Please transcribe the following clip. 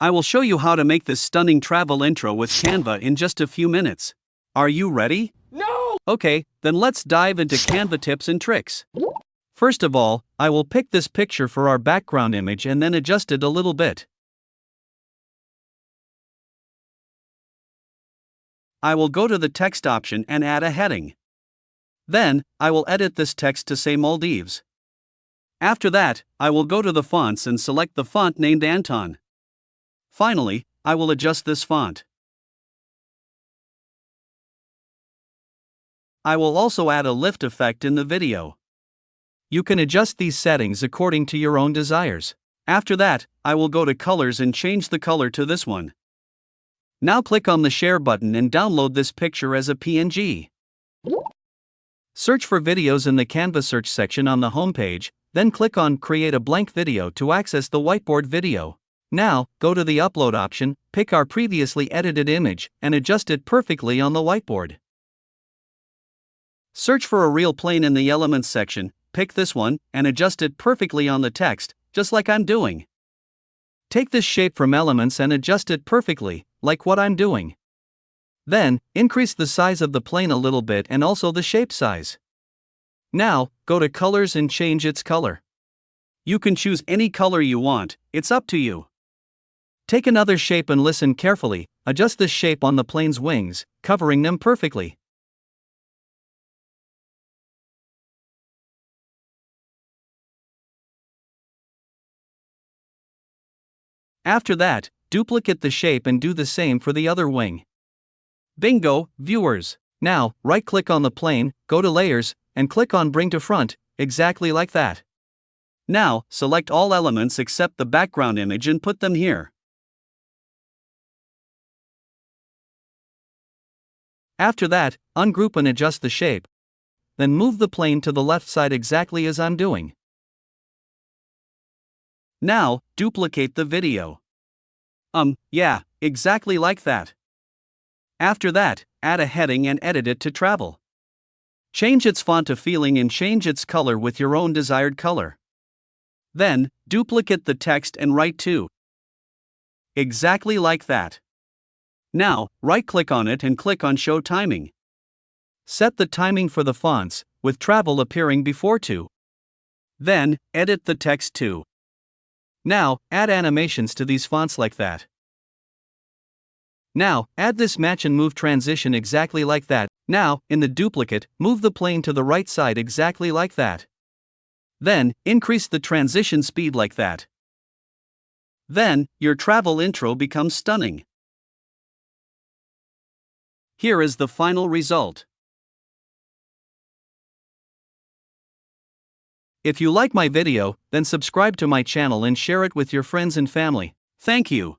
I will show you how to make this stunning travel intro with Canva in just a few minutes. Are you ready? No! Okay, then let's dive into Canva tips and tricks. First of all, I will pick this picture for our background image and then adjust it a little bit. I will go to the text option and add a heading. Then, I will edit this text to say Maldives. After that, I will go to the fonts and select the font named Anton. Finally, I will adjust this font. I will also add a lift effect in the video. You can adjust these settings according to your own desires. After that, I will go to colors and change the color to this one. Now click on the share button and download this picture as a PNG. Search for videos in the Canva search section on the homepage, then click on Create a blank video to access the whiteboard video. Now, go to the upload option, pick our previously edited image, and adjust it perfectly on the whiteboard. Search for a real plane in the Elements section, pick this one, and adjust it perfectly on the text, just like I'm doing. Take this shape from Elements and adjust it perfectly, like what I'm doing. Then, increase the size of the plane a little bit and also the shape size. Now, go to Colors and change its color. You can choose any color you want, it's up to you. Take another shape and listen carefully, adjust this shape on the plane's wings, covering them perfectly. After that, duplicate the shape and do the same for the other wing. Bingo, viewers! Now, right-click on the plane, go to Layers, and click on Bring to Front, exactly like that. Now, select all elements except the background image and put them here. After that, ungroup and adjust the shape. Then move the plane to the left side exactly as I'm doing. Now, duplicate the video. Yeah, exactly like that. After that, add a heading and edit it to travel. Change its font to feeling and change its color with your own desired color. Then, duplicate the text and write to. Exactly like that. Now, right-click on it and click on Show Timing. Set the timing for the fonts, with travel appearing before to. Then, edit the text to. Now, add animations to these fonts like that. Now, add this match and move transition exactly like that. Now, in the duplicate, move the plane to the right side exactly like that. Then, increase the transition speed like that. Then, your travel intro becomes stunning. Here is the final result. If you like my video, then subscribe to my channel and share it with your friends and family. Thank you.